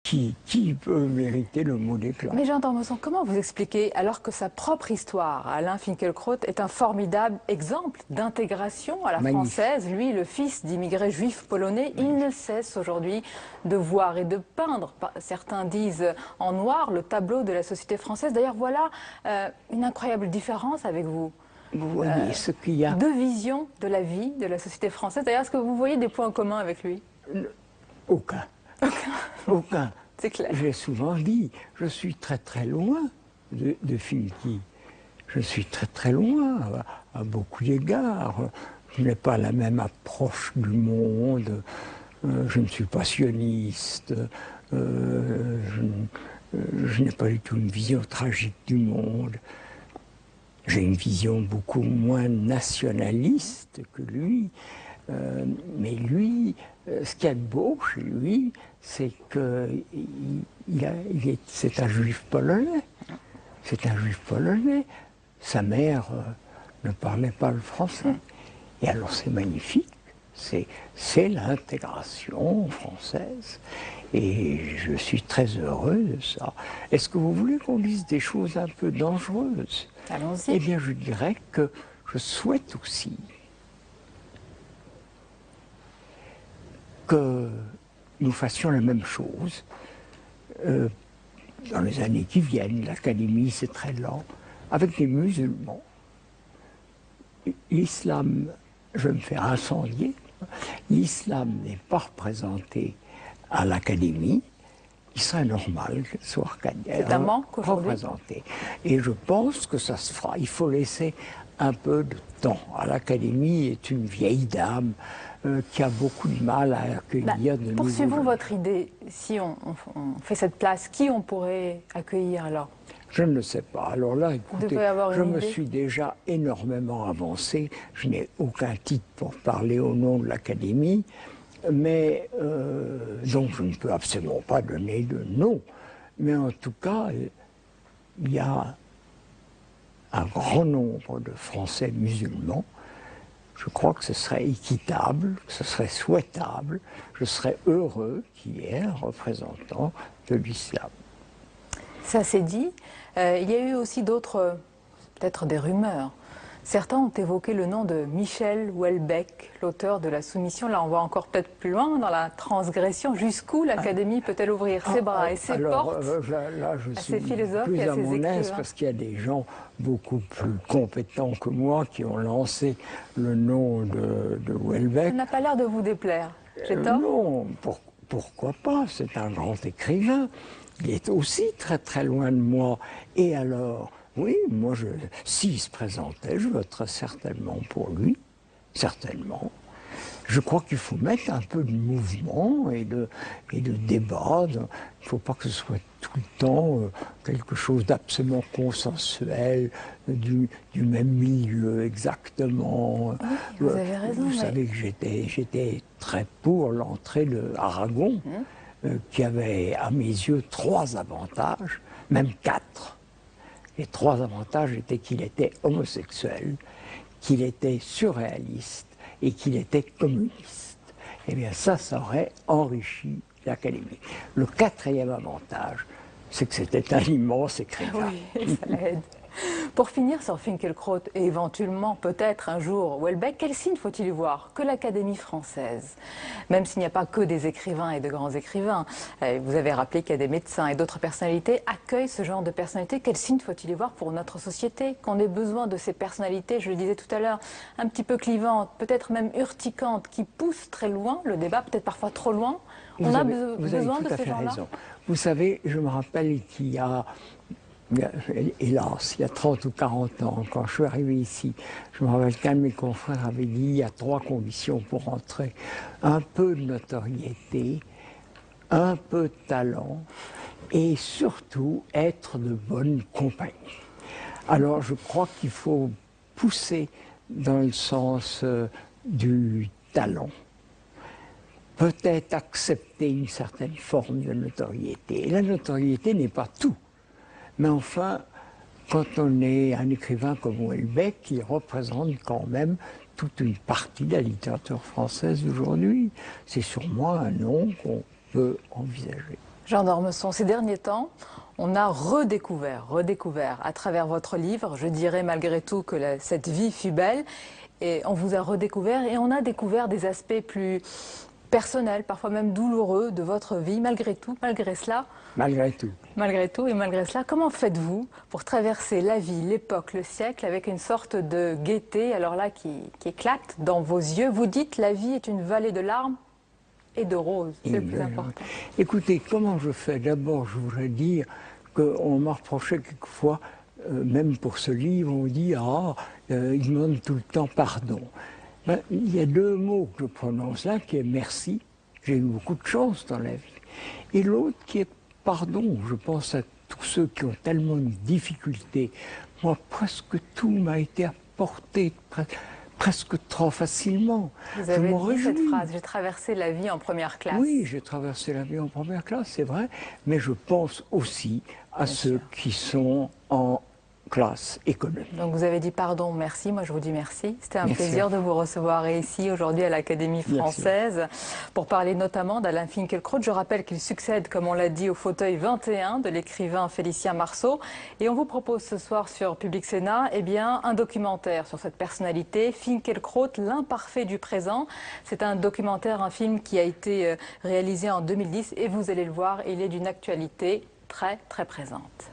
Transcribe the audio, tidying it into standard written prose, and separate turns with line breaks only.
qui peut mériter le mot d'éclat?
Mais Jean d'Ormesson, comment vous expliquez, alors que sa propre histoire, Alain Finkielkraut, est un formidable exemple d'intégration à la française, lui, le fils d'immigrés juifs polonais, il ne cesse aujourd'hui de voir et de peindre, certains disent en noir, le tableau de la société française. D'ailleurs, voilà une incroyable différence avec vous.
Vous voyez ce qu'il y a.
Deux visions de la vie, de la société française. D'ailleurs, est-ce que vous voyez des points communs avec lui?
Aucun. Aucun.
C'est clair.
J'ai souvent dit, je suis très très loin de Finki. Je suis très très loin à beaucoup d'égards. Je n'ai pas la même approche du monde. Je ne suis pas sioniste. Je n'ai pas du tout une vision tragique du monde. J'ai une vision beaucoup moins nationaliste que lui. Mais lui, ce qu'il y a de beau chez lui, c'est que c'est un juif polonais. C'est un juif polonais. Sa mère ne parlait pas le français. Et alors c'est magnifique. C'est l'intégration française. Et je suis très heureux de ça. Est-ce que vous voulez qu'on dise des choses un peu dangereuses?
Allons-y.
Eh bien, je dirais que je souhaite aussi que nous fassions la même chose dans les années qui viennent. L'Académie, c'est très lent, avec les musulmans. L'islam, je vais me faire incendier, l'islam n'est pas représenté à l'Académie. Il serait normal qu'elle soit représentée. Et je pense que ça se fera. Il faut laisser un peu de temps. L'Académie est une vieille dame qui a beaucoup de mal à accueillir de nouveaux.
Poursuivons votre idée. Si on fait cette place, qui on pourrait accueillir alors?
Je ne le sais pas. Alors là, écoutez, je me suis déjà énormément avancé. Je n'ai aucun titre pour parler au nom de l'Académie. Mais donc je ne peux absolument pas donner de nom. Mais en tout cas, il y a un grand nombre de Français musulmans. Je crois que ce serait équitable, que ce serait souhaitable. Je serais heureux qu'il y ait un représentant de l'islam.
Ça c'est dit. Il y a eu aussi d'autres, peut-être des rumeurs. Certains ont évoqué le nom de Michel Houellebecq, l'auteur de La Soumission. Là, on va encore peut-être plus loin dans la transgression. Jusqu'où l'Académie peut-elle ouvrir ses bras et ses portes
là, je
à
suis
ses philosophes
plus
et à
à
ses
mon aise
écrivains?
parce qu'il y a des gens beaucoup plus compétents que moi qui ont lancé le nom de Houellebecq.
Ça n'a pas l'air de vous déplaire. J'ai tort?
Non, pourquoi pas? C'est un grand écrivain. Il est aussi très très loin de moi. Et alors, oui, moi, s'il se présentait, je voterais certainement pour lui, certainement. Je crois qu'il faut mettre un peu de mouvement et de débat. Il ne faut pas que ce soit tout le temps quelque chose d'absolument consensuel, du même milieu exactement.
Oui, vous avez raison.
Vous savez que j'étais très pour l'entrée de Aragon, qui avait, à mes yeux, 3 avantages, même 4. Les 3 avantages étaient qu'il était homosexuel, qu'il était surréaliste et qu'il était communiste. Eh bien ça aurait enrichi l'Académie. Le 4e avantage, c'est que c'était un immense écrivain.
Oui, ça aide. Pour finir sur Finkielkraut et éventuellement peut-être un jour Houellebecq, quel signe faut-il y voir que l'Académie française, même s'il n'y a pas que des écrivains et de grands écrivains, vous avez rappelé qu'il y a des médecins et d'autres personnalités, accueillent ce genre de personnalités, quel signe faut-il y voir pour notre société, qu'on ait besoin de ces personnalités, je le disais tout à l'heure, un petit peu clivantes, peut-être même urticantes, qui poussent très loin le débat, peut-être parfois trop loin. On a besoin de ces gens-là.
Vous savez, je me rappelle qu'il y a, hélas, il y a 30 ou 40 ans, quand je suis arrivé ici, je me rappelle qu'un de mes confrères avait dit il y a 3 conditions pour entrer. Un peu de notoriété, un peu de talent et surtout être de bonne compagnie. Alors je crois qu'il faut pousser dans le sens du talent. Peut-être accepter une certaine forme de notoriété. Et la notoriété n'est pas tout. Mais enfin, quand on est un écrivain comme Houellebecq, il représente quand même toute une partie de la littérature française d'aujourd'hui. C'est sûrement un nom qu'on peut envisager.
Jean d'Ormesson, ces derniers temps, on a redécouvert à travers votre livre, je dirais malgré tout que cette vie fut belle, et on vous a redécouvert et on a découvert des aspects plus personnels, parfois même douloureux de votre vie, malgré tout, malgré cela.
Malgré tout.
Malgré tout et malgré cela, comment faites-vous pour traverser la vie, l'époque, le siècle avec une sorte de gaieté, alors là, qui éclate dans vos yeux? Vous dites, la vie est une vallée de larmes et de roses, c'est le plus important.
Écoutez, comment je fais? D'abord, je voudrais dire qu'on m'a reproché quelquefois, même pour ce livre, on dit « Ah, il demande tout le temps pardon ». Ben, il y a deux mots que je prononce, l'un qui est « merci », j'ai eu beaucoup de chance dans la vie, et l'autre qui est « pardon ». Je pense à tous ceux qui ont tellement de difficultés. Moi, presque tout m'a été apporté, presque trop facilement.
Vous avez dit cette phrase, j'ai traversé la vie en première classe.
Oui, j'ai traversé la vie en première classe, c'est vrai, mais je pense aussi à ceux qui sont en classe économique.
Donc vous avez dit pardon, merci, moi je vous dis merci. C'était un plaisir de vous recevoir ici aujourd'hui à l'Académie française pour parler notamment d'Alain Finkielkraut. Je rappelle qu'il succède, comme on l'a dit, au fauteuil 21 de l'écrivain Félicien Marceau. Et on vous propose ce soir sur Public Sénat un documentaire sur cette personnalité, Finkielkraut, l'imparfait du présent. C'est un documentaire, un film qui a été réalisé en 2010 et vous allez le voir, il est d'une actualité très très présente.